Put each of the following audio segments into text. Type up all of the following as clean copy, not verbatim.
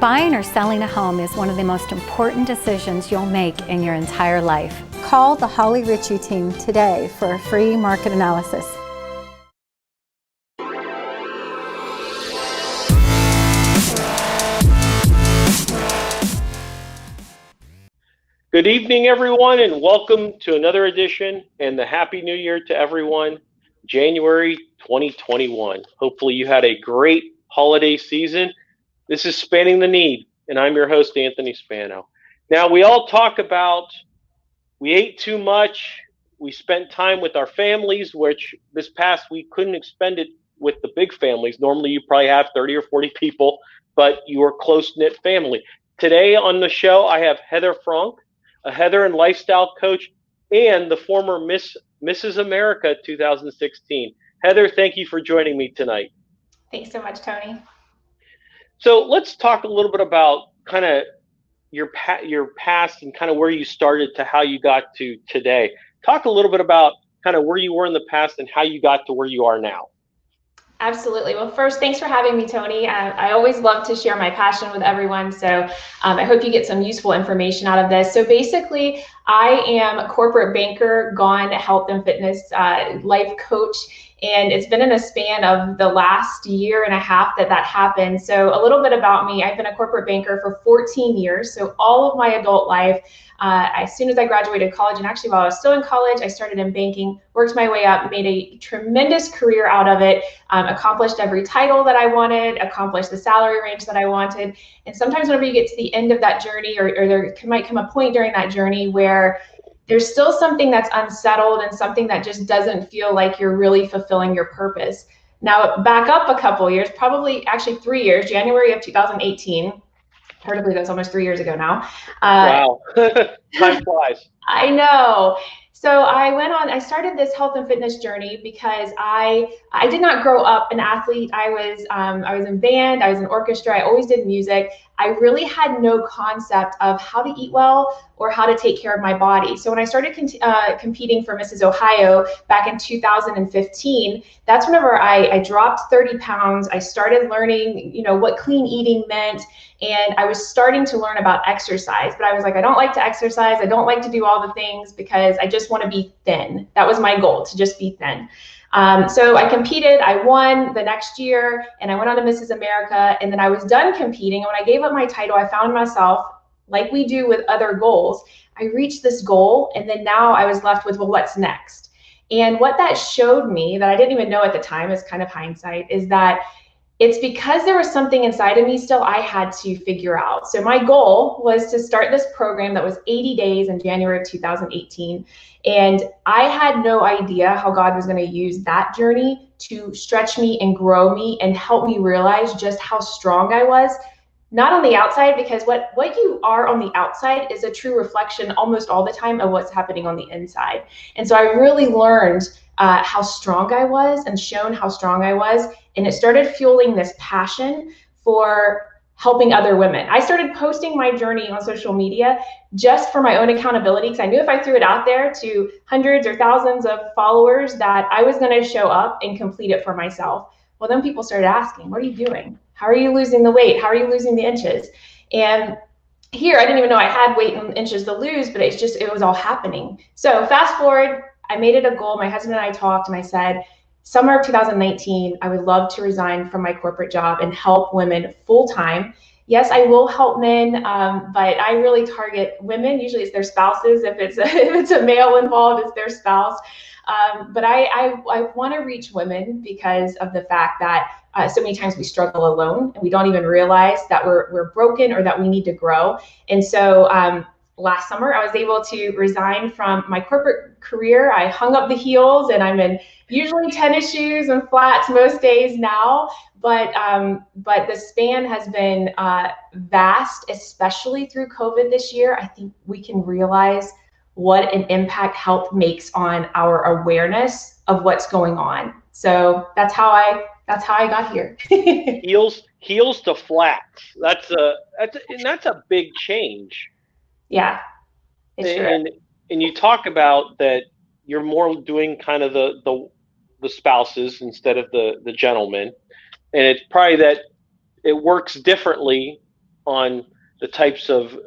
Buying or selling a home is one of the most important decisions you'll make in your entire life. Call the Holly Ritchie team today for a free market analysis. Good evening, everyone, and welcome to another edition, and the Happy New Year to everyone, January 2021. Hopefully you had a great holiday season. This is Spanning the Need, and I'm your host, Anthony Spano. Now, we all talk about we ate too much, we spent time with our families, which this past week couldn't spend it with the big families. Normally you probably have 30 or 40 people, but you are a close-knit family. Today on the show, I have Heather Fronk, a Heather and lifestyle coach, and the former Mrs. America 2016. Heather, thank you for joining me tonight. Thanks so much, Tony. So let's talk a little bit about kind of your past and kind of where you started to how you got to today. Talk a little bit about kind of where you were in the past and how you got to where you are now. Absolutely. Well, first, thanks for having me, Tony. I always love to share my passion with everyone, so I hope you get some useful information out of this. So basically, I am a corporate banker, gone health and fitness life coach, and it's been in a span of the last year and a half that happened. So a little bit about me: I've been a corporate banker for 14 years, so all of my adult life. As soon as I graduated college, and actually while I was still in college, I started in banking, worked my way up, made a tremendous career out of it, accomplished every title that I wanted, accomplished the salary range that I wanted. And sometimes whenever you get to the end of that journey, or there might come a point during that journey where there's still something that's unsettled and something that just doesn't feel like you're really fulfilling your purpose. Now, back up a couple years, probably actually 3 years, January of 2018. Hard to believe that's almost 3 years ago now. Wow, time flies. I know. So I started this health and fitness journey because I did not grow up an athlete. I was in band, I was in orchestra, I always did music. I really had no concept of how to eat well or how to take care of my body. So when I started competing for Mrs. Ohio back in 2015, that's whenever I dropped 30 pounds. I started learning, what clean eating meant, and I was starting to learn about exercise. But I was like, I don't like to exercise. I don't like to do all the things because I just want to be thin. That was my goal, to just be thin. So I competed, I won the next year, and I went on to Mrs. America, and then I was done competing. And when I gave up my title, I found myself, like we do with other goals, I reached this goal, and then now I was left with, well, what's next? And what that showed me that I didn't even know at the time, is kind of hindsight, is that it's because there was something inside of me still I had to figure out. So my goal was to start this program that was 80 days in January of 2018. And I had no idea how God was going to use that journey to stretch me and grow me and help me realize just how strong I was. Not on the outside, because what you are on the outside is a true reflection almost all the time of what's happening on the inside. And so I really learned how strong I was and shown how strong I was. And it started fueling this passion for helping other women. I started posting my journey on social media just for my own accountability, because I knew if I threw it out there to hundreds or thousands of followers that I was going to show up and complete it for myself. Well, then people started asking, what are you doing? How are you losing the weight? How are you losing the inches? And here, I didn't even know I had weight and inches to lose, but it was all happening. So fast forward, I made it a goal. My husband and I talked, and I said, summer of 2019, I would love to resign from my corporate job and help women full time. Yes, I will help men, but I really target women. Usually it's their spouses. If it's a male involved, it's their spouse. But I want to reach women because of the fact that so many times we struggle alone and we don't even realize that we're broken or that we need to grow. And so last summer, I was able to resign from my corporate career. I hung up the heels, and I'm in usually tennis shoes and flats most days now. But the span has been vast, especially through COVID this year. I think we can realize what an impact health makes on our awareness of what's going on. So that's how I got here. heels to flats. That's a big change. Yeah, it's true. And you talk about that you're more doing kind of the spouses instead of the gentlemen, and it's probably that it works differently on the types of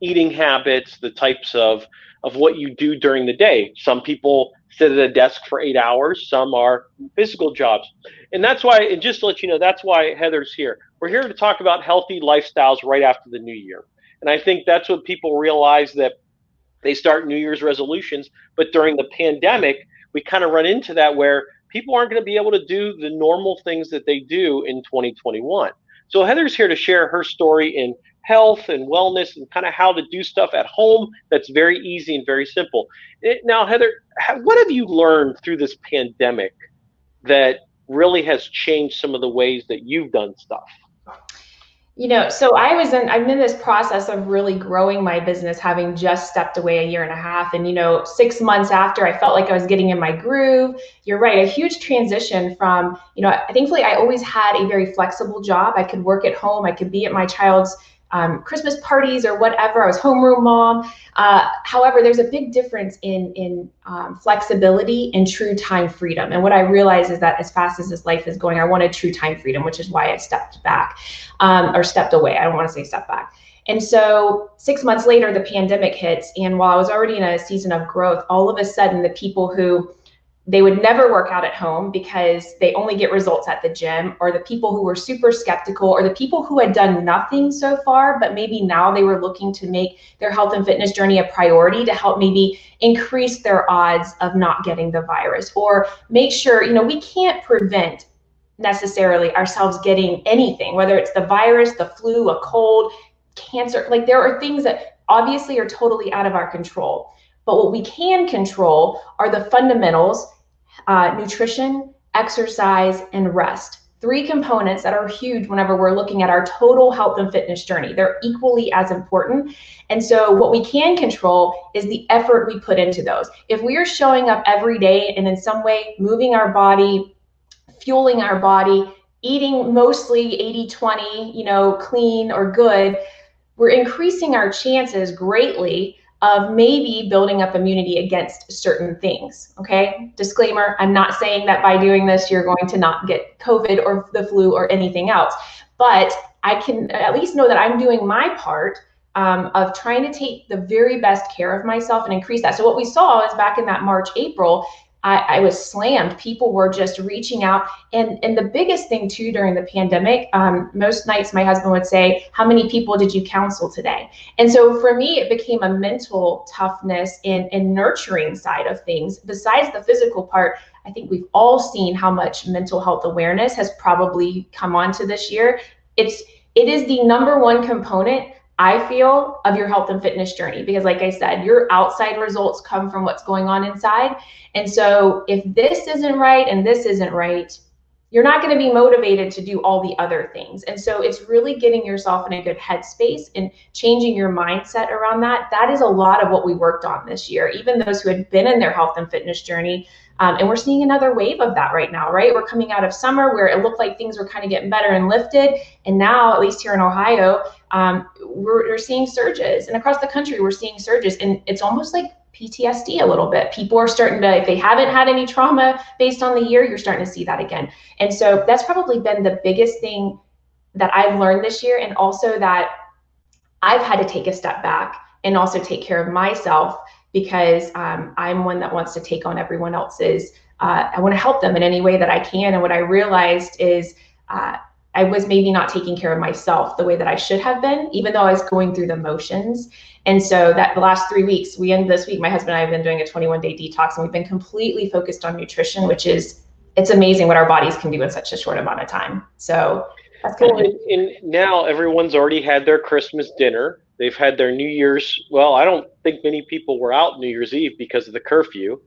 eating habits, the types of what you do during the day. Some people sit at a desk for 8 hours, some are physical jobs. And that's why, and just to let you know, that's why Heather's here. We're here to talk about healthy lifestyles right after the new year. And I think that's what people realize, that they start New Year's resolutions, but during the pandemic, we kind of run into that where people aren't going to be able to do the normal things that they do in 2021. So Heather's here to share her story in health and wellness and kind of how to do stuff at home that's very easy and very simple. Now, Heather, what have you learned through this pandemic that really has changed some of the ways that you've done stuff? So I'm in this process of really growing my business, having just stepped away a year and a half. And, 6 months after, I felt like I was getting in my groove. You're right. A huge transition from, thankfully I always had a very flexible job. I could work at home. I could be at my child's Christmas parties or whatever. I was homeroom mom. However, there's a big difference in flexibility and true time freedom. And what I realized is that as fast as this life is going, I wanted true time freedom, which is why I stepped back or stepped away. I don't want to say step back. And so 6 months later, the pandemic hits. And while I was already in a season of growth, all of a sudden, the people who they would never work out at home because they only get results at the gym, or the people who were super skeptical, or the people who had done nothing so far, but maybe now they were looking to make their health and fitness journey a priority to help maybe increase their odds of not getting the virus, or make sure, we can't prevent necessarily ourselves getting anything, whether it's the virus, the flu, a cold, cancer. Like, there are things that obviously are totally out of our control. But what we can control are the fundamentals: nutrition, exercise, and rest. 3 components that are huge whenever we're looking at our total health and fitness journey. They're equally as important. And so what we can control is the effort we put into those. If we are showing up every day and in some way moving our body, fueling our body, eating mostly 80-20, clean or good, we're increasing our chances greatly of maybe building up immunity against certain things. Okay. Disclaimer, I'm not saying that by doing this, you're going to not get COVID or the flu or anything else, but I can at least know that I'm doing my part of trying to take the very best care of myself and increase that. So what we saw is back in that March, April, I was slammed. People were just reaching out. And the biggest thing too, during the pandemic, most nights my husband would say, how many people did you counsel today? And so for me, it became a mental toughness and nurturing side of things. Besides the physical part, I think we've all seen how much mental health awareness has probably come onto this year. It is the number one component, I feel, of your health and fitness journey, because like I said, your outside results come from what's going on inside. And so if this isn't right and this isn't right, you're not going to be motivated to do all the other things. And so it's really getting yourself in a good headspace and changing your mindset around that. That is a lot of what we worked on this year, even those who had been in their health and fitness journey. And we're seeing another wave of that right now, right? We're coming out of summer where it looked like things were kind of getting better and lifted. And now, at least here in Ohio, we're seeing surges. And across the country, we're seeing surges. And it's almost like PTSD a little bit. People are starting to, if they haven't had any trauma based on the year, you're starting to see that again. And so that's probably been the biggest thing that I've learned this year. And also that I've had to take a step back and also take care of myself, because I'm one that wants to take on everyone else's. I want to help them in any way that I can. And what I realized is I was maybe not taking care of myself the way that I should have been, even though I was going through the motions. And so that the last 3 weeks, this week, my husband and I have been doing a 21-day detox, and we've been completely focused on nutrition, it's amazing what our bodies can do in such a short amount of time. So that's kind of and now everyone's already had their Christmas dinner. They've had their New Year's. Well, I don't think many people were out New Year's Eve because of the curfew.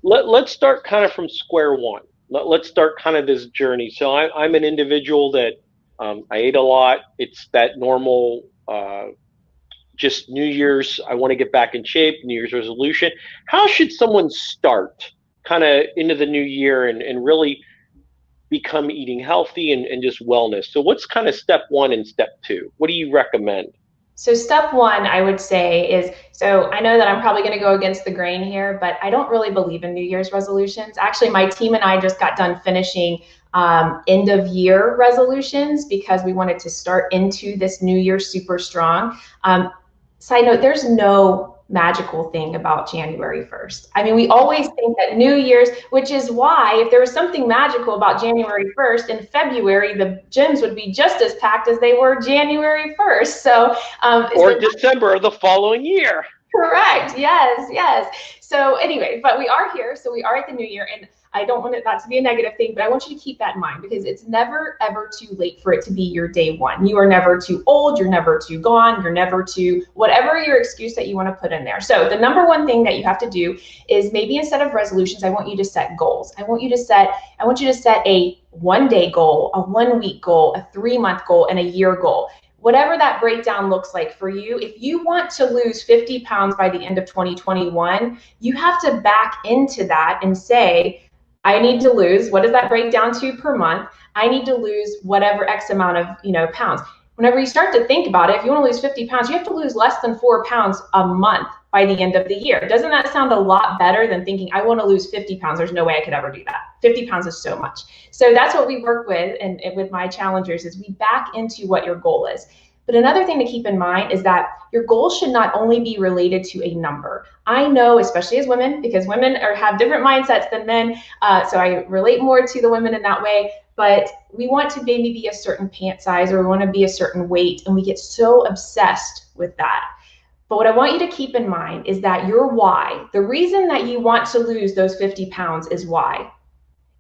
Let's start kind of from square one. Let's start kind of this journey. So I'm an individual that I ate a lot. It's that normal, just New Year's, I want to get back in shape, New Year's resolution. How should someone start kind of into the new year and really become eating healthy and just wellness? So what's kind of step 1 and step 2? What do you recommend? So step one, I would say is, so I know that I'm probably going to go against the grain here, but I don't really believe in New Year's resolutions. Actually, my team and I just got done finishing end of year resolutions because we wanted to start into this new year super strong. Side note, there's no magical thing about January 1st. I mean, we always think that New Year's, which is why if there was something magical about January 1st, in February, the gyms would be just as packed as they were January 1st. So, or December of the following year. Correct. Yes, yes. So anyway, but we are here. So we are at the new year, and I don't want that to be a negative thing, but I want you to keep that in mind because it's never, ever too late for it to be your day one. You are never too old. You're never too gone. You're never too, whatever your excuse that you want to put in there. So the number one thing that you have to do is maybe instead of resolutions, I want you to set goals. I want you to set a 1 day goal, a 1 week goal, a 3 month goal, and a year goal. Whatever that breakdown looks like for you, if you want to lose 50 pounds by the end of 2021, you have to back into that and say, I need to lose, what does that break down to per month? I need to lose whatever X amount of, pounds. Whenever you start to think about it, if you want to lose 50 pounds, you have to lose less than 4 pounds a month by the end of the year. Doesn't that sound a lot better than thinking, I want to lose 50 pounds? There's no way I could ever do that. 50 pounds is so much. So that's what we work with and with my challengers is we back into what your goal is. But another thing to keep in mind is that your goal should not only be related to a number. I know, especially as women, because women have different mindsets than men, so I relate more to the women in that way, but we want to maybe be a certain pant size or we want to be a certain weight, and we get so obsessed with that. But what I want you to keep in mind is that your why, the reason that you want to lose those 50 pounds is why.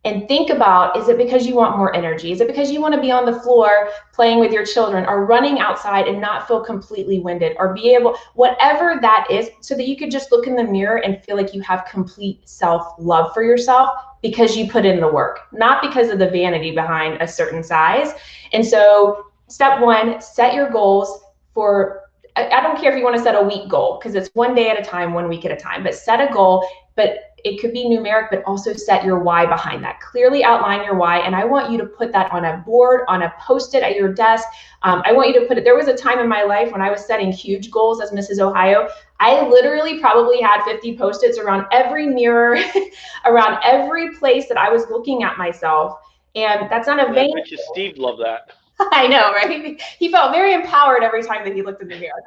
And think about, is it because you want more energy? Is it because you want to be on the floor playing with your children or running outside and not feel completely winded or be able, whatever that is, so that you could just look in the mirror and feel like you have complete self-love for yourself because you put in the work, not because of the vanity behind a certain size. And so step one, set your goals for, I don't care if you want to set a week goal because it's 1 day at a time, 1 week at a time, but set a goal, but it could be numeric, but also set your why behind that. Clearly outline your why. And I want you to put that on a board, on a Post-it at your desk. I want you to put it, there was a time in my life when I was setting huge goals as Mrs. Ohio. I literally probably had 50 Post-its around every mirror, around every place that I was looking at myself. And that's not a vain. I bet you Steve loved that. I know, right? He felt very empowered every time that he looked in the mirror.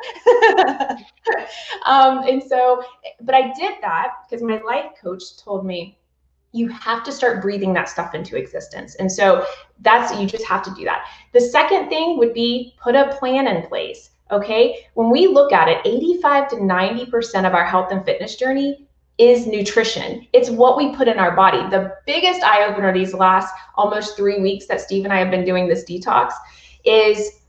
And so, but I did that because my life coach told me, you have to start breathing that stuff into existence. And so you just have to do that. The second thing would be put a plan in place. Okay. When we look at it, 85 to 90% of our health and fitness journey is nutrition. It's what we put in our body. The biggest eye opener these last almost 3 weeks that Steve and I have been doing this detox is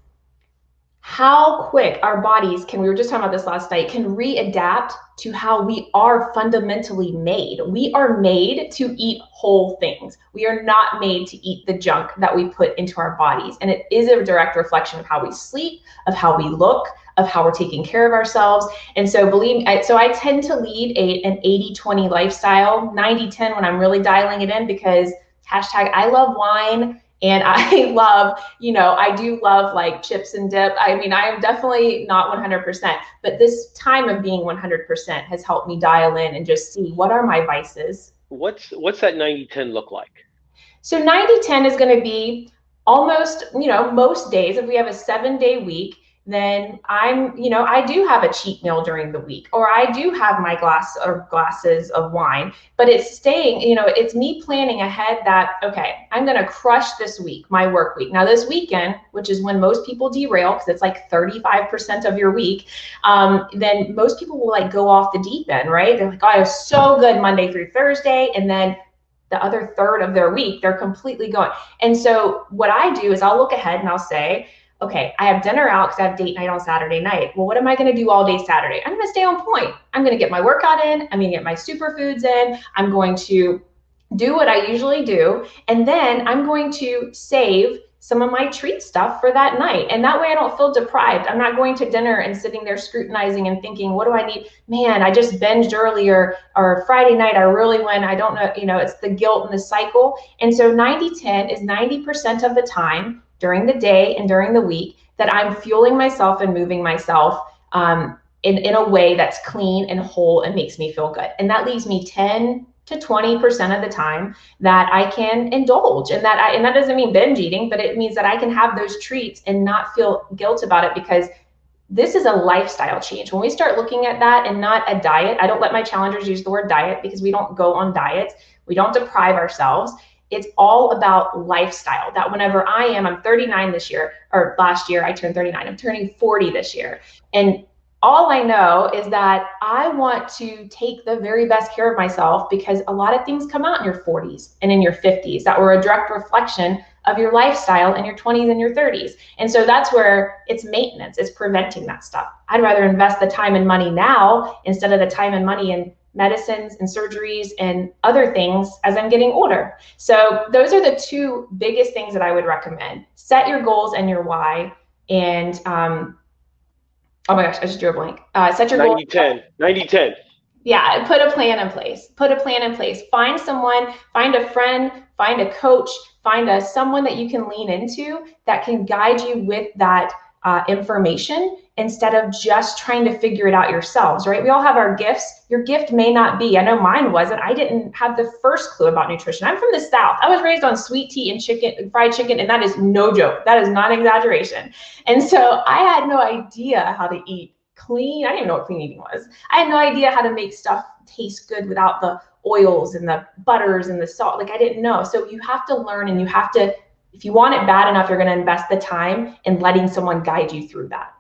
how quick our bodies we were just talking about this last night, can readapt to how we are fundamentally made. We are made to eat whole things. We are not made to eat the junk that we put into our bodies. And it is a direct reflection of how we sleep, of how we look, of how we're taking care of ourselves. And so believe me, so I tend to lead an 80-20 lifestyle, 90-10 when I'm really dialing it in, because hashtag I love wine. And I love, I do love like chips and dip. I mean, I am definitely not 100%, but this time of being 100% has helped me dial in and just see what are my vices. What's that 90-10 look like? So 90-10 is going to be almost, most days. If we have a 7-day week, then I do have a cheat meal during the week, or I do have my glasses of wine, but it's staying, it's me planning ahead that, okay, I'm going to crush this week, my work week. Now this weekend, which is when most people derail, because it's like 35% of your week, then most people will like go off the deep end, right? They're like, oh, I was so good Monday through Thursday. And then the other third of their week, they're completely going. And so what I do is I'll look ahead and I'll say, okay, I have dinner out because I have date night on Saturday night. Well, what am I going to do all day Saturday? I'm going to stay on point. I'm going to get my workout in. I'm going to get my superfoods in. I'm going to do what I usually do. And then I'm going to save some of my treat stuff for that night. And that way I don't feel deprived. I'm not going to dinner and sitting there scrutinizing and thinking, what do I need? Man, I just binged earlier, or Friday night I really went, I don't know, it's the guilt and the cycle. And so 90-10 is 90% of the time during the day and during the week that I'm fueling myself and moving myself in a way that's clean and whole and makes me feel good. And that leaves me 10 to 20% of the time that I can indulge. And that doesn't mean binge eating, but it means that I can have those treats and not feel guilt about it, because this is a lifestyle change. When we start looking at that and not a diet, I don't let my challengers use the word diet because we don't go on diets. We don't deprive ourselves. It's all about lifestyle. That whenever I'm 39 this year, or last year I turned 39, I'm turning 40 this year. And all I know is that I want to take the very best care of myself, because a lot of things come out in your 40s and in your 50s that were a direct reflection of your lifestyle in your 20s and your 30s. And so that's where it's maintenance, it's preventing that stuff. I'd rather invest the time and money now instead of the time and money in medicines and surgeries and other things as I'm getting older. So those are the two biggest things that I would recommend. Set your goals and your why. And oh my gosh, I just drew a blank. Set your 90-10, 90-10. Yeah, put a plan in place. Find someone, find a friend, find a coach, find someone that you can lean into that can guide you with that information, instead of just trying to figure it out yourselves, right? We all have our gifts. Your gift may not be, I know mine wasn't. I didn't have the first clue about nutrition. I'm from the South. I was raised on sweet tea and chicken, fried chicken, and that is no joke. That is not exaggeration. And so I had no idea how to eat clean. I didn't even know what clean eating was. I had no idea how to make stuff taste good without the oils and the butters and the salt. Like, I didn't know. So you have to learn, and you have to, if you want it bad enough, you're going to invest the time in letting someone guide you through that.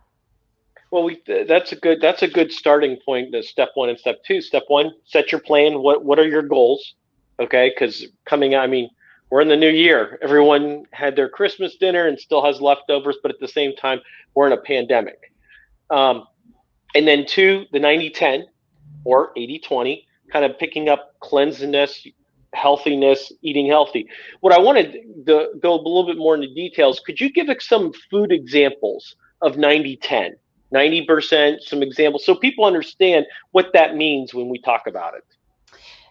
Well, that's a good starting point. The step one and step two. Step one, set your plan. What are your goals? Okay, because coming out, I mean, we're in the new year. Everyone had their Christmas dinner and still has leftovers, but at the same time, we're in a pandemic. And then two, the 90-10 or 80-20, kind of picking up cleanliness, healthiness, eating healthy. What I wanted to go a little bit more into details, could you give us some food examples of 90-10? 90%, some examples, so people understand what that means when we talk about it.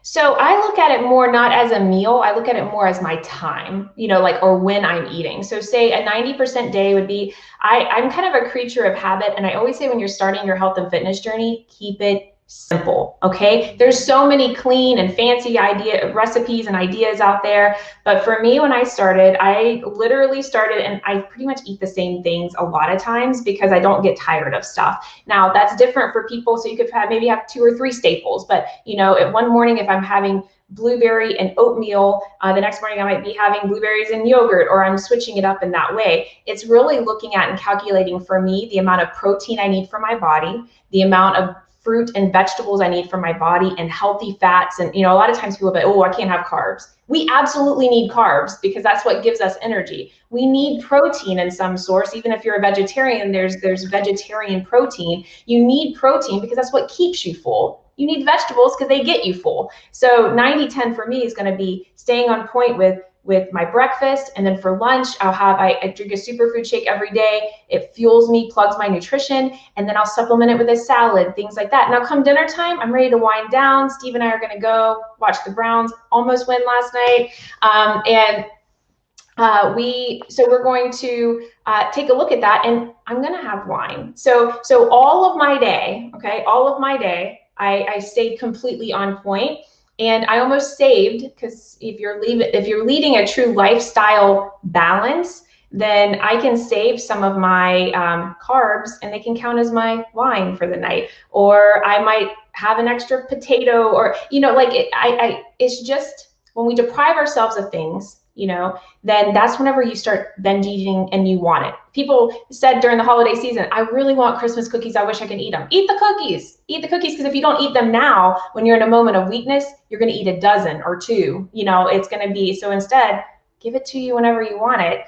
So I look at it more not as a meal. I look at it more as my time, or when I'm eating. So say a 90% day would be, I'm kind of a creature of habit. And I always say, when you're starting your health and fitness journey, keep it simple. Okay. There's so many clean and fancy recipes and ideas out there. But for me, when I started, I literally started, and I pretty much eat the same things a lot of times because I don't get tired of stuff. Now that's different for people. So you could maybe have 2 or 3 staples, but at one morning, if I'm having blueberry and oatmeal, the next morning I might be having blueberries and yogurt, or I'm switching it up in that way. It's really looking at and calculating for me the amount of protein I need for my body, the amount of fruit and vegetables I need for my body, and healthy fats. And, a lot of times people are like, oh, I can't have carbs. We absolutely need carbs because that's what gives us energy. We need protein in some source. Even if you're a vegetarian, there's vegetarian protein. You need protein because that's what keeps you full. You need vegetables because they get you full. So 90-10 for me is going to be staying on point with my breakfast. And then for lunch, I drink a superfood shake every day. It fuels me, plugs my nutrition, and then I'll supplement it with a salad, things like that. Now come dinner time, I'm ready to wind down. Steve and I are going to go watch the Browns almost win last night. We're going to take a look at that, and I'm going to have wine. So all of my day, I stayed completely on point. And I almost saved, because if you're leading a true lifestyle balance, then I can save some of my carbs, and they can count as my wine for the night. Or I might have an extra potato, or it's just when we deprive ourselves of things, then that's whenever you start binge eating and you want it. People said during the holiday season, I really want Christmas cookies. I wish I could eat them. Eat the cookies, because if you don't eat them now, when you're in a moment of weakness, you're going to eat a dozen or 2, it's going to be, so instead give it to you whenever you want it.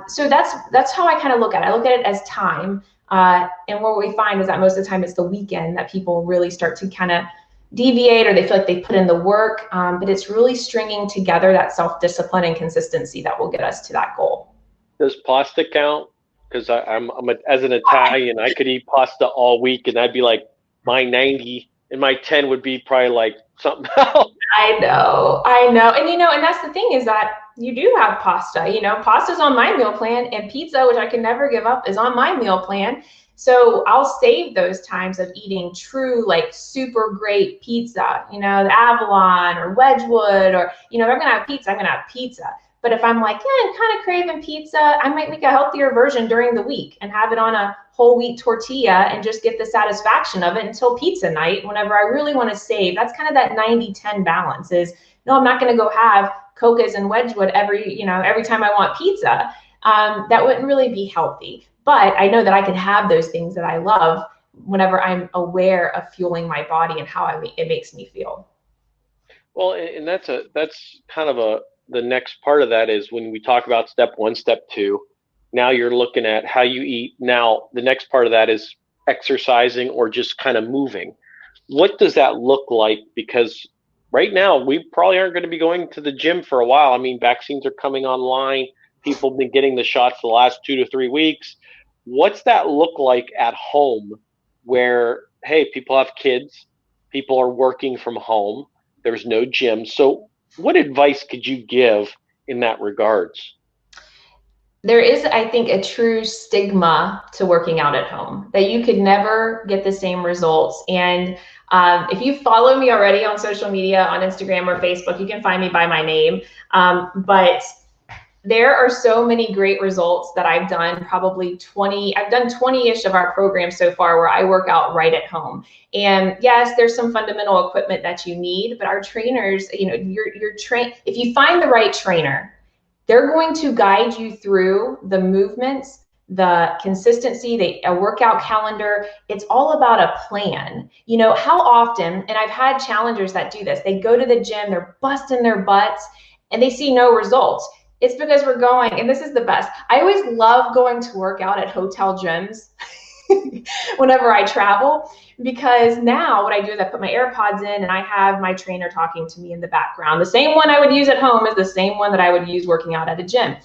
So that's how I kind of look at it. I look at it as time. And what we find is that most of the time it's the weekend that people really start to kind of deviate, or they feel like they put in the work, but it's really stringing together that self-discipline and consistency that will get us to that goal. Does pasta count? Because as an Italian, I could eat pasta all week, and I'd be like, my 90 and my 10 would be probably like something else. I know. And and that's the thing, is that you do have pasta. Pasta's on my meal plan, and pizza, which I can never give up, is on my meal plan. So I'll save those times of eating true, like super great pizza, the Avalon or Wedgwood, or, they're going to have pizza, I'm going to have pizza. But if I'm like, yeah, I'm kind of craving pizza, I might make a healthier version during the week and have it on a whole wheat tortilla and just get the satisfaction of it until pizza night, whenever I really want to save. That's kind of that 90-10 balance is, no, I'm not going to go have Coca's and Wedgwood every time I want pizza. That wouldn't really be healthy. But I know that I can have those things that I love whenever I'm aware of fueling my body and how it makes me feel. Well, and that's kind of the next part of that is when we talk about step 1, step 2, now you're looking at how you eat. Now, the next part of that is exercising or just kind of moving. What does that look like? Because right now, we probably aren't going to be going to the gym for a while. I mean, vaccines are coming online. People have been getting the shots the last 2 to 3 weeks. What's that look like at home where, hey, people have kids, people are working from home, there's no gym. So what advice could you give in that regards? There is, I think, a true stigma to working out at home, that you could never get the same results. And if you follow me already on social media, on Instagram or Facebook, you can find me by my name. But there are so many great results that I've done, I've done 20-ish of our programs so far where I work out right at home. And yes, there's some fundamental equipment that you need, but our trainers, if you find the right trainer, they're going to guide you through the movements, the consistency, a workout calendar. It's all about a plan. How often, and I've had challengers that do this, they go to the gym, they're busting their butts, and they see no results. It's because we're going, and this is the best. I always love going to work out at hotel gyms whenever I travel, because now what I do is I put my AirPods in and I have my trainer talking to me in the background. The same one I would use at home is the same one that I would use working out at a gym.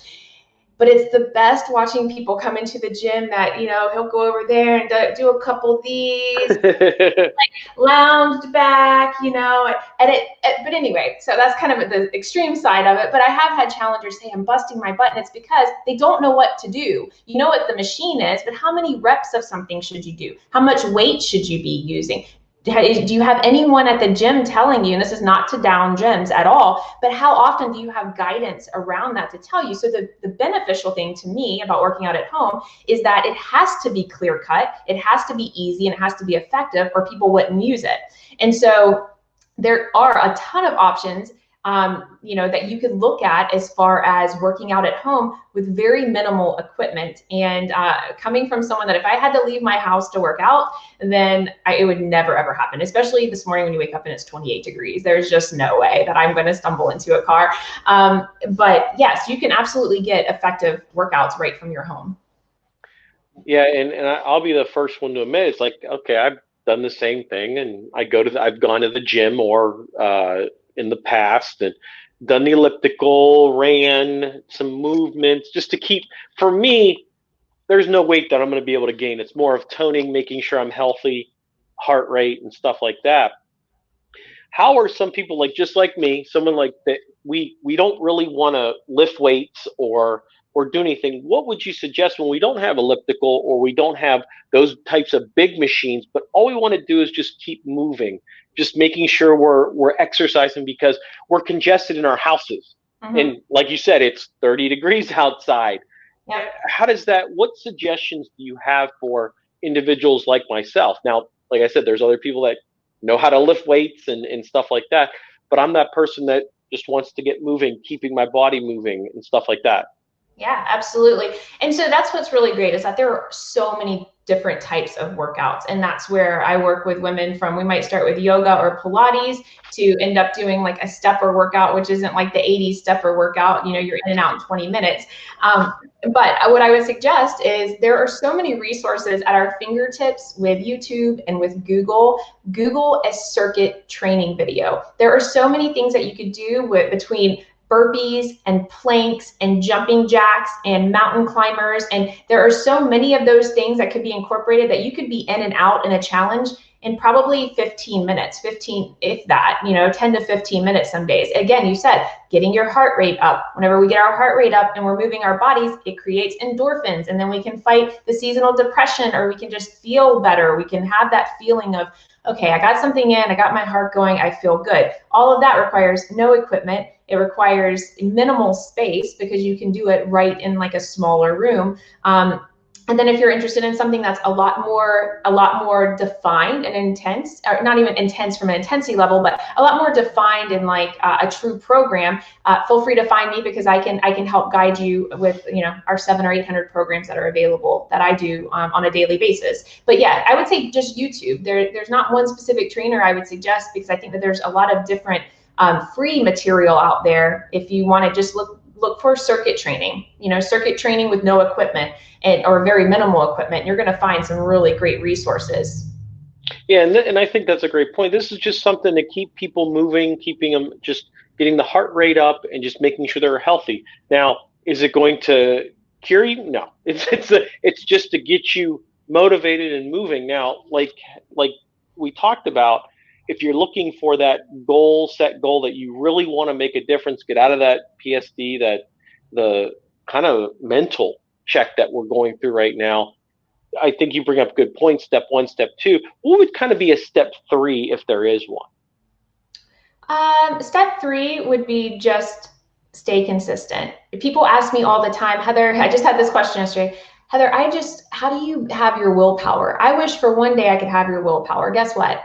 But it's the best watching people come into the gym that, he'll go over there and do a couple of these, like lounged back, but anyway, so that's kind of the extreme side of it. But I have had challengers say, I'm busting my butt, and it's because they don't know what to do. You know what the machine is, but how many reps of something should you do? How much weight should you be using? Do you have anyone at the gym telling you, and this is not to down gyms at all, but how often do you have guidance around that to tell you? So the beneficial thing to me about working out at home is that it has to be clear cut, it has to be easy, and it has to be effective, or people wouldn't use it. And so there are a ton of options that you could look at as far as working out at home with very minimal equipment. And coming from someone that if I had to leave my house to work out, then it would never, ever happen. Especially this morning when you wake up and it's 28 degrees. There's just no way that I'm going to stumble into a car. But yes, you can absolutely get effective workouts right from your home. Yeah, and I'll be the first one to admit, it's like, okay, I've done the same thing, and I've gone to the gym or in the past and done the elliptical, ran some movements just to keep, for me, there's no weight that I'm going to be able to gain. It's more of toning, making sure I'm healthy, heart rate and stuff like that. How are some people just like me, someone like that, we don't really want to lift weights or do anything? What would you suggest when we don't have elliptical or we don't have those types of big machines, but all we want to do is just keep moving, just making sure we're exercising because we're congested in our houses? Mm-hmm. And like you said, it's 30 degrees outside. Yeah. What suggestions do you have for individuals like myself? Now, like I said, there's other people that know how to lift weights and stuff like that, but I'm that person that just wants to get moving, keeping my body moving and stuff like that. Yeah, absolutely. And so that's what's really great is that there are so many different types of workouts. And that's where I work with women from, we might start with yoga or Pilates to end up doing like a stepper workout, which isn't like the 80s stepper workout, you're in and out in 20 minutes. But what I would suggest is there are so many resources at our fingertips with YouTube and with Google a circuit training video. There are so many things that you could do between burpees and planks and jumping jacks and mountain climbers. And there are so many of those things that could be incorporated that you could be in and out in a challenge in probably 15 minutes, 15, if that, 10 to 15 minutes some days. Again, you said getting your heart rate up. Whenever we get our heart rate up and we're moving our bodies, it creates endorphins, and then we can fight the seasonal depression, or we can just feel better. We can have that feeling of, okay, I got something in, I got my heart going, I feel good. All of that requires no equipment. It requires minimal space because you can do it right in like a smaller room. And then if you're interested in something that's a lot more defined and intense, or not even intense from an intensity level, but a lot more defined in like a true program, feel free to find me, because I can help guide you with our 700 or 800 programs that are available that I do on a daily basis. But yeah, I would say just YouTube. There's not one specific trainer I would suggest, because I think that there's a lot of different free material out there if you want to just look for circuit training, circuit training with no equipment or very minimal equipment. You're going to find some really great resources. Yeah, and I think that's a great point. This is just something to keep people moving, keeping them, just getting the heart rate up and just making sure they're healthy. Now, is it going to cure you? No, it's just to get you motivated and moving. Now, like we talked about, if you're looking for that set goal that you really want to make a difference, get out of that PSD, the kind of mental check that we're going through right now. I think you bring up good points. Step 1, step 2. What would kind of be a step 3 if there is one? Step 3 would be just stay consistent. People ask me all the time, Heather, I just had this question yesterday. Heather, how do you have your willpower? I wish for one day I could have your willpower. Guess what?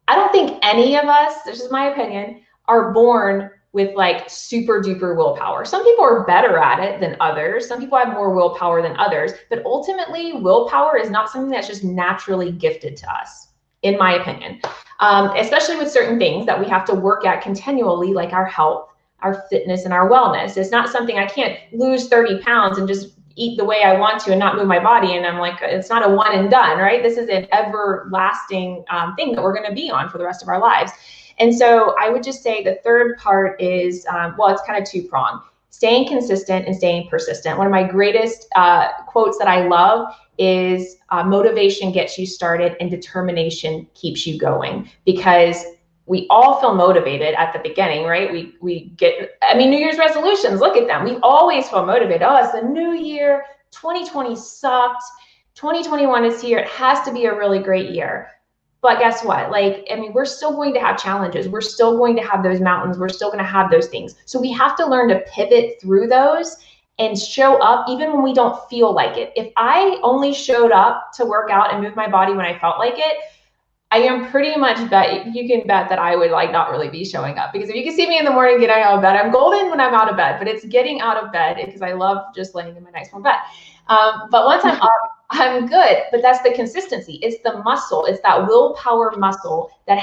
I don't think any of us, this is my opinion, are born with like super duper willpower. Some people are better at it than others. Some people have more willpower than others, but ultimately willpower is not something that's just naturally gifted to us, in my opinion. Especially with certain things that we have to work at continually, like our health, our fitness, and our wellness. It's not something, I can't lose 30 pounds and just eat the way I want to and not move my body. And I'm like, it's not a one and done, right? This is an everlasting thing that we're going to be on for the rest of our lives. And so I would just say the third part is, it's kind of two-pronged: staying consistent and staying persistent. One of my greatest quotes that I love is motivation gets you started and determination keeps you going. Because we all feel motivated at the beginning, right? We get, New Year's resolutions, look at them. We always feel motivated. Oh, it's the new year. 2020 sucked. 2021 is here. It has to be a really great year. But guess what? We're still going to have challenges. We're still going to have those mountains. We're still going to have those things. So we have to learn to pivot through those and show up even when we don't feel like it. If I only showed up to work out and move my body when I felt like it, I am pretty much you can bet that I would not really be showing up. Because if you can see me in the morning getting out of bed, I'm golden when I'm out of bed, but it's getting out of bed because I love just laying in my nice warm bed. But once I'm up, I'm good. But that's the consistency. It's the muscle. It's that willpower muscle that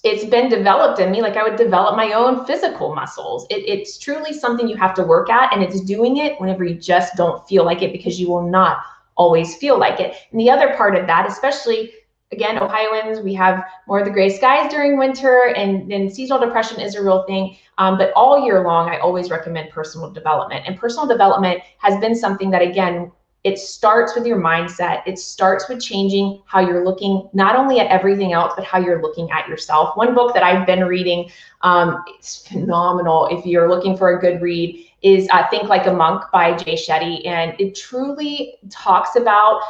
it's been developed in me. Like I would develop my own physical muscles. It's truly something you have to work at, and it's doing it whenever you just don't feel like it, because you will not always feel like it. And the other part of that, especially, again, Ohioans, we have more of the gray skies during winter, and then seasonal depression is a real thing. But all year long, I always recommend personal development. And personal development has been something that, again, it starts with your mindset. It starts with changing how you're looking, not only at everything else, but how you're looking at yourself. One book that I've been reading, it's phenomenal if you're looking for a good read, is Think Like a Monk by Jay Shetty. And it truly talks about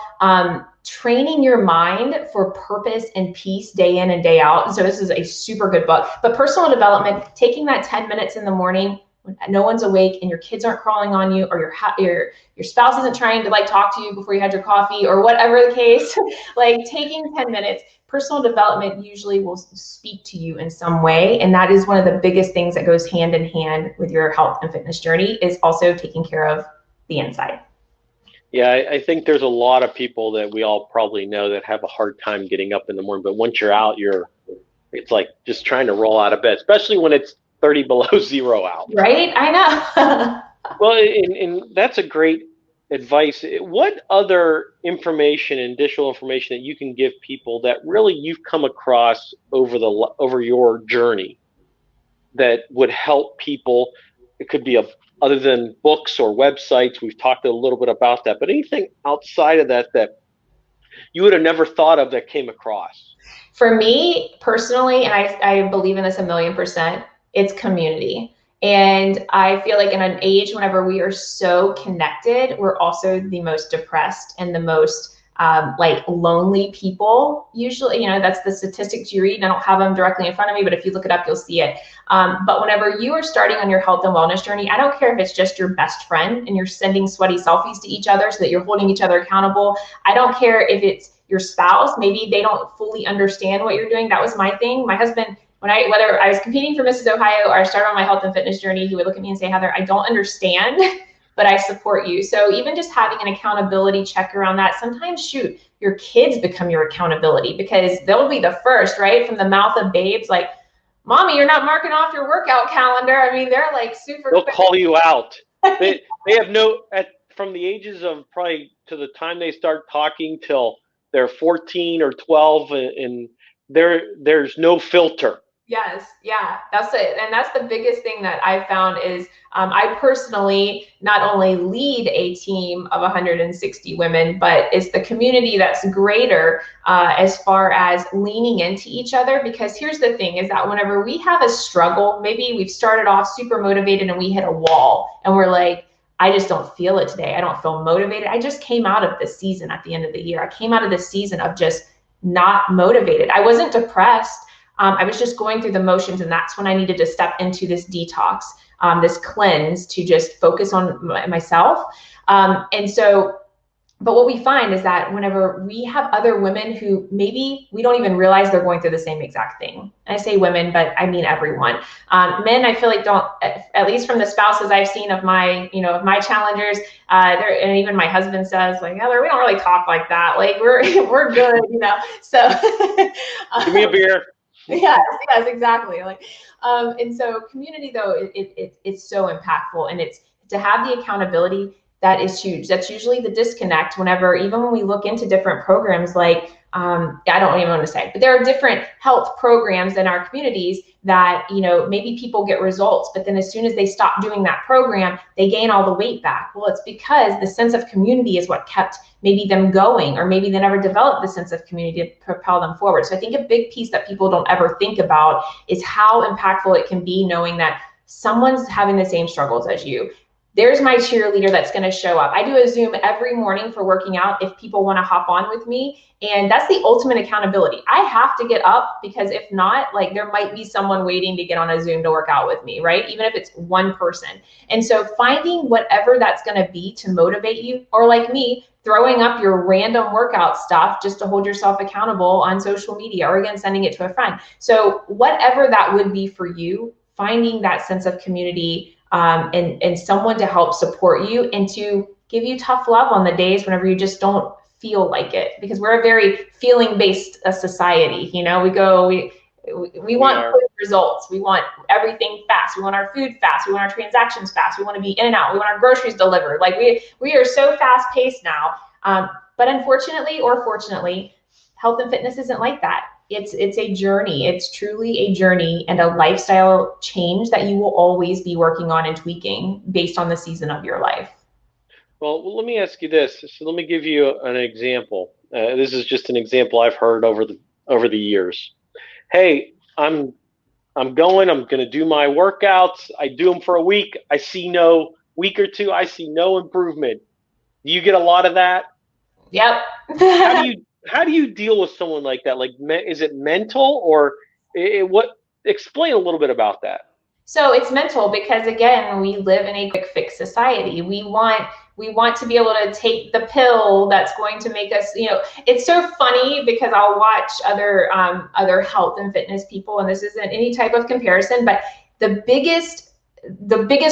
training your mind for purpose and peace day in and day out. And so this is a super good book. But personal development, taking that 10 minutes in the morning when no one's awake and your kids aren't crawling on you, or your spouse isn't trying to talk to you before you had your coffee, or whatever the case, taking 10 minutes, personal development usually will speak to you in some way. And that is one of the biggest things that goes hand in hand with your health and fitness journey, is also taking care of the inside. Yeah, I think there's a lot of people that we all probably know that have a hard time getting up in the morning. But once you're out, it's like just trying to roll out of bed, especially when it's 30 below zero out. Right? I know. Well, and that's a great advice. What other information and additional information that you can give people that really you've come across over your journey that would help people? It could be other than books or websites. We've talked a little bit about that, but anything outside of that you would have never thought of that came across? For me personally, and I believe in this 1,000,000%, it's community. And I feel like in an age whenever we are so connected, we're also the most depressed and the most like lonely people. Usually, you know, that's the statistics you read. And I don't have them directly in front of me, but if you look it up, you'll see it. But whenever you are starting on your health and wellness journey, I don't care if it's just your best friend and you're sending sweaty selfies to each other so that you're holding each other accountable. I don't care if it's your spouse, maybe they don't fully understand what you're doing. That was my thing. My husband, whether I was competing for Mrs. Ohio or I started on my health and fitness journey, he would look at me and say, Heather, I don't understand, but I support you. So even just having an accountability check around that, sometimes shoot, your kids become your accountability because they'll be the first, right? From the mouth of babes, like, Mommy, you're not marking off your workout calendar. I mean, they're like super. They'll call you out. They have from the ages of probably to the time they start talking till they're 14 or 12, and there's no filter. Yes, yeah, that's it. And that's the biggest thing that I've found is I personally not only lead a team of 160 women, but it's the community that's greater as far as leaning into each other. Because here's the thing is that whenever we have a struggle, maybe we've started off super motivated and we hit a wall and we're like, I just don't feel it today. I don't feel motivated. I just came out of this season at the end of the year. I came out of this season of just not motivated. I wasn't depressed. I was just going through the motions, and that's when I needed to step into this detox, this cleanse to just focus on myself. But what we find is that whenever we have other women who maybe we don't even realize they're going through the same exact thing. And I say women, but I mean everyone. Men, I feel like don't, at least from the spouses I've seen of my, of my challengers, and even my husband says like, Heather, we don't really talk like that. Like we're good, So give me a beer. Yes, exactly. Like, and so community though, it's so impactful, and it's to have the accountability that is huge. That's usually the disconnect whenever, even when we look into different programs, like, I don't even want to say, but there are different health programs in our communities that, maybe people get results, but then as soon as they stop doing that program, they gain all the weight back. Well, it's because the sense of community is what kept maybe them going, or maybe they never developed the sense of community to propel them forward. So I think a big piece that people don't ever think about is how impactful it can be knowing that someone's having the same struggles as you. There's my cheerleader that's going to show up. I do a Zoom every morning for working out if people want to hop on with me. And that's the ultimate accountability. I have to get up because if not, like there might be someone waiting to get on a Zoom to work out with me, right? Even if it's one person. And so finding whatever that's going to be to motivate you, or like me, throwing up your random workout stuff just to hold yourself accountable on social media, or again, sending it to a friend. So whatever that would be for you, finding that sense of community and someone to help support you and to give you tough love on the days whenever you just don't feel like it, because we're a very feeling-based society. We want quick results. We want everything fast. We want our food fast. We want our transactions fast. We want to be in and out. We want our groceries delivered. Like we are so fast-paced now. But unfortunately or fortunately, health and fitness isn't like that. It's a journey. It's truly a journey and a lifestyle change that you will always be working on and tweaking based on the season of your life. Well, let me ask you this. So let me give you an example. This is just an example I've heard over the years. Hey, I'm going to do my workouts. I do them for a week. I see week or two, I see no improvement. Do you get a lot of that? Yep. How do you deal with someone like that? Like, is it mental or what? Explain a little bit about that. So it's mental because, again, we live in a quick fix society. We want to be able to take the pill that's going to make us, it's so funny because I'll watch other health and fitness people, and this isn't any type of comparison, but the biggest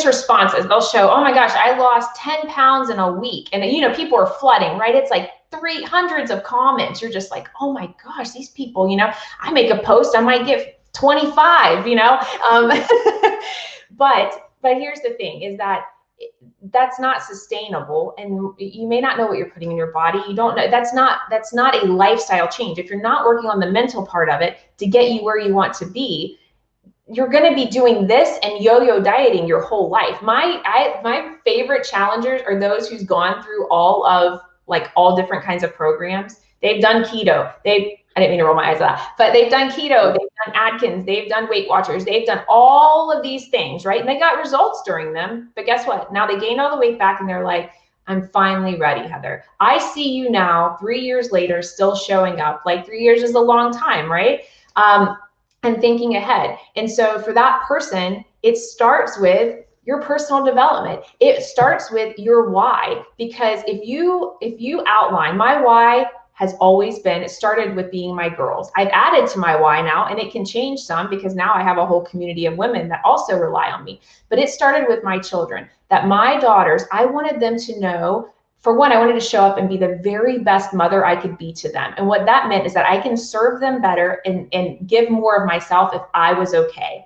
response is they'll show, oh my gosh, I lost 10 pounds in a week. And people are flooding, right? It's like 300s of comments. You're just like, oh my gosh, these people, I make a post, I might get 25, but here's the thing is that that's not sustainable, and you may not know what you're putting in your body. You don't know. That's not a lifestyle change. If you're not working on the mental part of it to get you where you want to be, you're going to be doing this and yo-yo dieting your whole life. My favorite challengers are those who's gone through all different kinds of programs. They've done keto. I didn't mean to roll my eyes at that, but they've done keto, they've done Atkins, they've done Weight Watchers, they've done all of these things, right? And they got results during them. But guess what? Now they gained all the weight back and they're like, I'm finally ready, Heather. I see you now 3 years later, still showing up. Like 3 years is a long time, right? And thinking ahead. And so for that person, it starts with your personal development. It starts with your why, because if you outline, my why has always been, it started with being my girls. I've added to my why now, and it can change some because now I have a whole community of women that also rely on me. But it started with my children, that my daughters, I wanted them to know, for one, I wanted to show up and be the very best mother I could be to them. And what that meant is that I can serve them better and give more of myself if I was okay.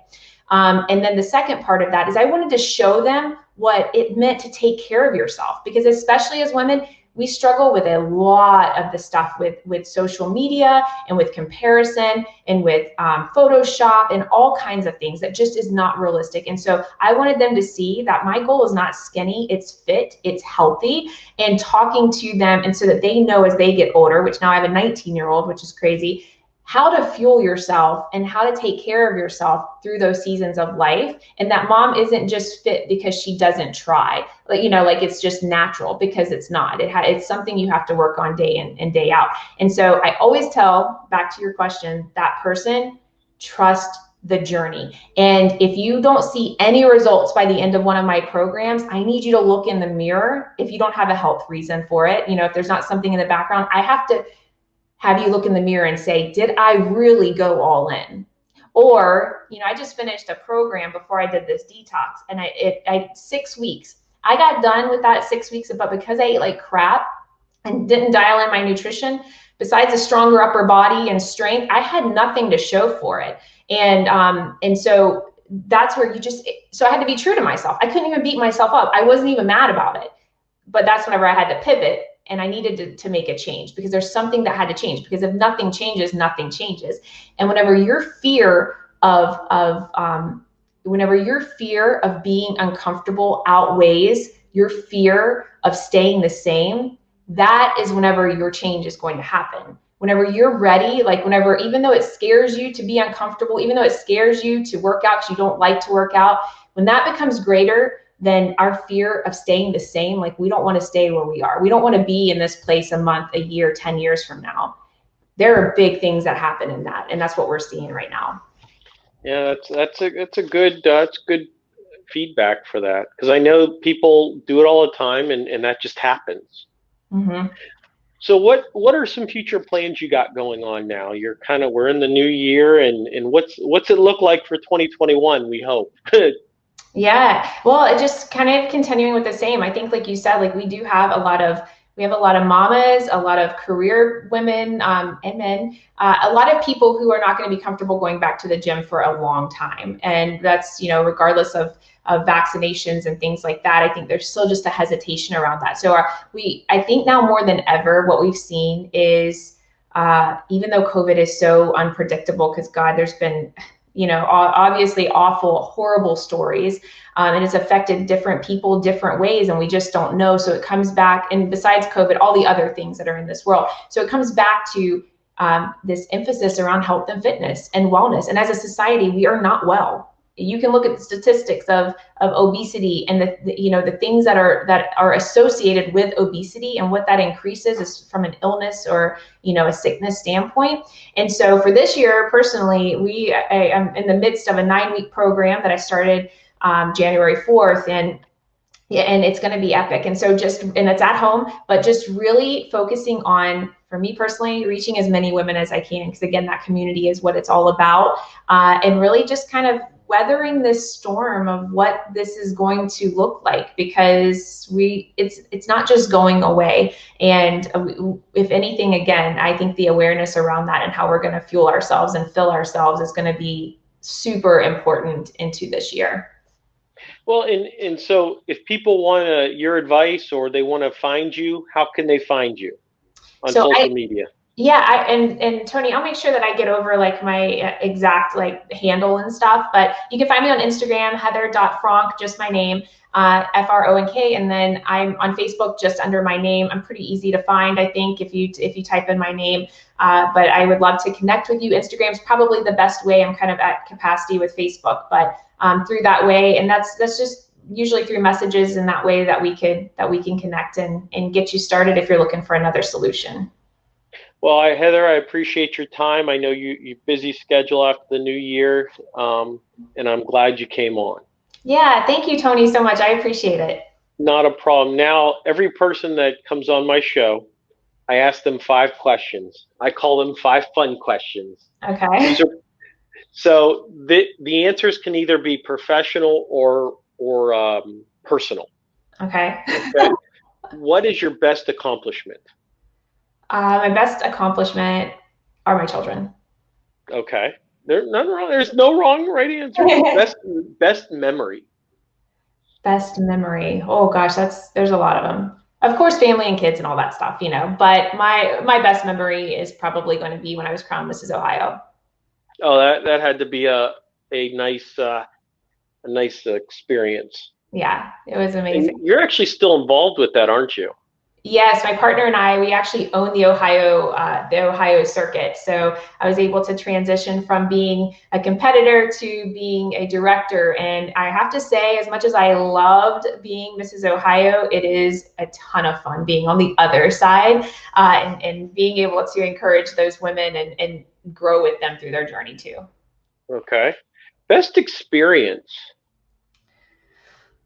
And then the second part of that is I wanted to show them what it meant to take care of yourself, because especially as women, we struggle with a lot of the stuff with social media and with comparison and with Photoshop and all kinds of things that just is not realistic. And so I wanted them to see that my goal is not skinny, it's fit, it's healthy, and talking to them, and so that they know as they get older, which now I have a 19-year-old, which is crazy, how to fuel yourself and how to take care of yourself through those seasons of life. And that mom isn't just fit because she doesn't try, like, like it's just natural, because it's not. It's something you have to work on day in and day out. And so I always tell, back to your question, that person, trust the journey. And if you don't see any results by the end of one of my programs, I need you to look in the mirror. If you don't have a health reason for it, if there's not something in the background, I have to have you look in the mirror and say, did I really go all in? Or, I just finished a program before I did this detox, and I 6 weeks. I got done with that 6 weeks, but because I ate like crap and didn't dial in my nutrition, besides a stronger upper body and strength, I had nothing to show for it. And so that's where so I had to be true to myself. I couldn't even beat myself up. I wasn't even mad about it. But that's whenever I had to pivot, and I needed to make a change, because there's something that had to change, because if nothing changes, nothing changes. And whenever your fear of being uncomfortable outweighs your fear of staying the same, that is whenever your change is going to happen. Whenever you're ready, even though it scares you to be uncomfortable, even though it scares you to work out because you don't like to work out, when that becomes greater than our fear of staying the same, we don't want to stay where we are. We don't want to be in this place a month, a year, 10 years from now. There are big things that happen in that, and that's what we're seeing right now. Yeah, that's good feedback for that, because I know people do it all the time, and that just happens. Mm-hmm. So what are some future plans you got going on now? We're in the new year, and what's it look like for 2021, we hope? Yeah, well, it just kind of continuing with the same. I think, like you said, we have a lot of mamas, a lot of career women and men, a lot of people who are not going to be comfortable going back to the gym for a long time. And that's, regardless of vaccinations and things like that, I think there's still just a hesitation around that. So I think now more than ever, what we've seen is, even though COVID is so unpredictable, because God, there's been obviously awful, horrible stories, and it's affected different people different ways, and we just don't know. So it comes back, and besides COVID, all the other things that are in this world. So it comes back to this emphasis around health and fitness and wellness. And as a society, we are not well. You can look at the statistics of obesity and the things that are associated with obesity, and what that increases is from an illness or a sickness standpoint. And so for this year, personally, I am in the midst of a 9-week program that I started January 4th, and it's going to be epic. And so and it's at home, but just really focusing on, for me personally, reaching as many women as I can, because again, that community is what it's all about, and really just kind of weathering this storm of what this is going to look like, because it's not just going away. And if anything, again, I think the awareness around that and how we're going to fuel ourselves and fill ourselves is going to be super important into this year. Well, and so if people want your advice, or they want to find you, how can they find you on social media? Yeah, and Tony, I'll make sure that I get over like my exact like handle and stuff. But you can find me on Instagram, Heather.Fronk, just my name, Fronk, and then I'm on Facebook just under my name. I'm pretty easy to find, I think, if you type in my name. But I would love to connect with you. Instagram's probably the best way. I'm kind of at capacity with Facebook, but through that way, and that's just usually through messages in that way that we can connect and get you started if you're looking for another solution. Well, Heather, I appreciate your time. I know you busy schedule after the new year, and I'm glad you came on. Yeah, thank you, Tony, so much. I appreciate it. Not a problem. Now, every person that comes on my show, I ask them 5 questions. I call them 5 fun questions. Okay. So the answers can either be professional or personal. Okay. Okay. What is your best accomplishment? My best accomplishment are my children. Okay. There's none wrong. There's no wrong or right answer. Best memory. Best memory. Oh gosh, there's a lot of them. Of course, family and kids and all that stuff, you know. But my best memory is probably going to be when I was crowned Mrs. Ohio. Oh, that had to be a nice experience. Yeah, it was amazing. And you're actually still involved with that, aren't you? Yes, my partner and I, we actually own the Ohio circuit. So I was able to transition from being a competitor to being a director. And I have to say, as much as I loved being Mrs. Ohio, it is a ton of fun being on the other side and being able to encourage those women and grow with them through their journey too. Okay. Best experience.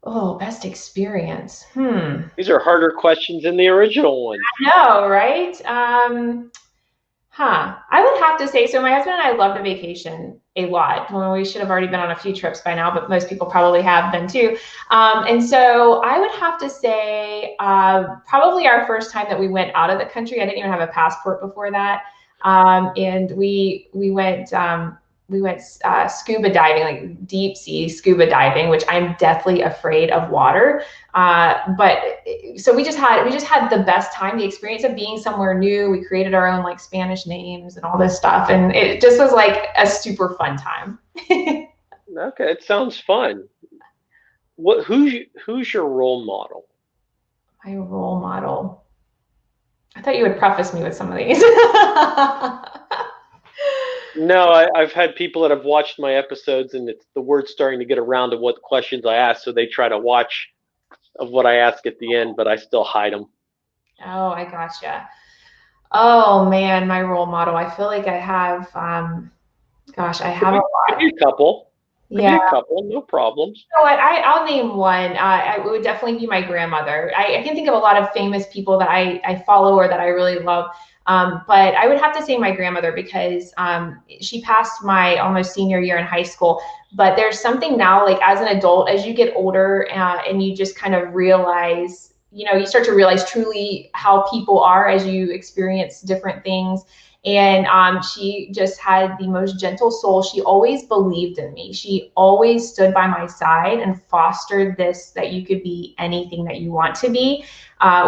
Oh, best experience. These are harder questions than the original ones. I know, right? I would have to say, so my husband and I love to vacation a lot. Well, we should have already been on a few trips by now, but most people probably have been too. And so I would have to say probably our first time that we went out of the country. I didn't even have a passport before that. And we went scuba diving, like deep sea scuba diving, which I'm deathly afraid of water. But so we just had the best time, the experience of being somewhere new. We created our own like Spanish names and all this stuff. And it just was like a super fun time. Okay, it sounds fun. Who's your role model? My role model. I thought you would preface me with some of these. No, I've had people that have watched my episodes, and the word's starting to get around to what questions I ask, so they try to watch of what I ask at the end, but I still hide them. Oh, I gotcha. Oh man, my role model. I feel like I have. I have a lot. Could be a couple. Yeah. Be a couple, no problems. You know what? I'll name one. It would definitely be my grandmother. I can think of a lot of famous people that I follow or that I really love. But I would have to say my grandmother because she passed my almost senior year in high school. But there's something now, like as an adult, as you get older and you just kind of realize, you know, you start to realize truly how people are as you experience different things. And she just had the most gentle soul. She always believed in me. She always stood by my side and fostered this, that you could be anything that you want to be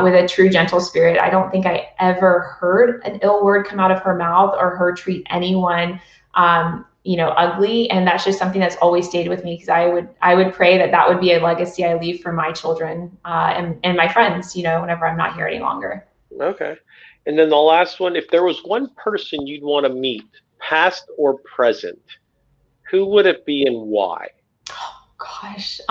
with a true gentle spirit. I don't think I ever heard an ill word come out of her mouth or her treat anyone, ugly. And that's just something that's always stayed with me because I would pray that would be a legacy I leave for my children and my friends, whenever I'm not here any longer. Okay. And then the last one, if there was one person you'd want to meet, past or present, who would it be and why? Oh, gosh.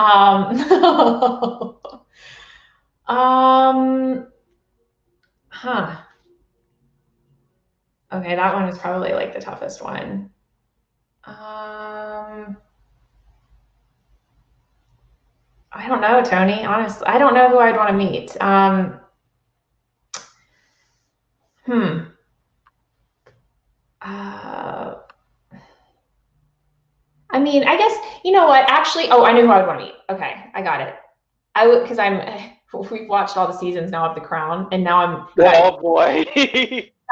Okay, that one is probably like the toughest one. I don't know, Tony. Honestly, I don't know who I'd want to meet. I mean, I guess, you know what? Actually, I knew who I would want to meet. Okay, I got it. I would, because we've watched all the seasons now of The Crown, and now Oh boy.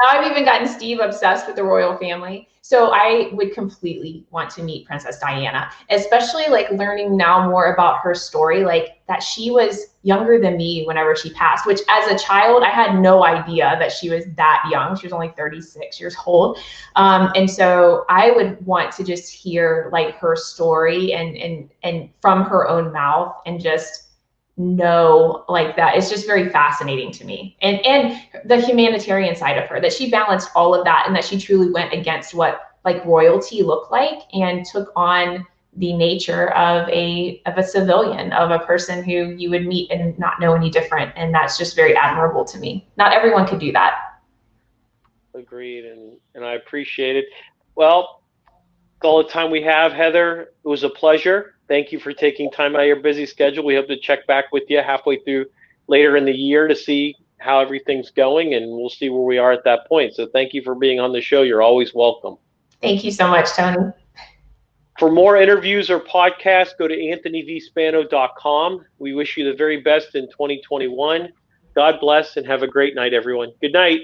Now I've even gotten Steve obsessed with the royal family. So I would completely want to meet Princess Diana, especially like learning now more about her story, like that she was younger than me whenever she passed, which as a child, I had no idea that she was that young. She was only 36 years old. And so I would want to just hear like her story and from her own mouth and just know like that. It's just very fascinating to me. And the humanitarian side of her, that she balanced all of that and that she truly went against what like royalty looked like and took on the nature of a civilian, of a person who you would meet and not know any different. And that's just very admirable to me. Not everyone could do that. Agreed, and I appreciate it. Well, all the time we have, Heather. It was a pleasure. Thank you for taking time out of your busy schedule. We hope to check back with you halfway through later in the year to see how everything's going, and we'll see where we are at that point. So thank you for being on the show. You're always welcome. Thank you so much, Tony. For more interviews or podcasts, go to anthonyvspano.com. We wish you the very best in 2021. God bless and have a great night, everyone. Good night.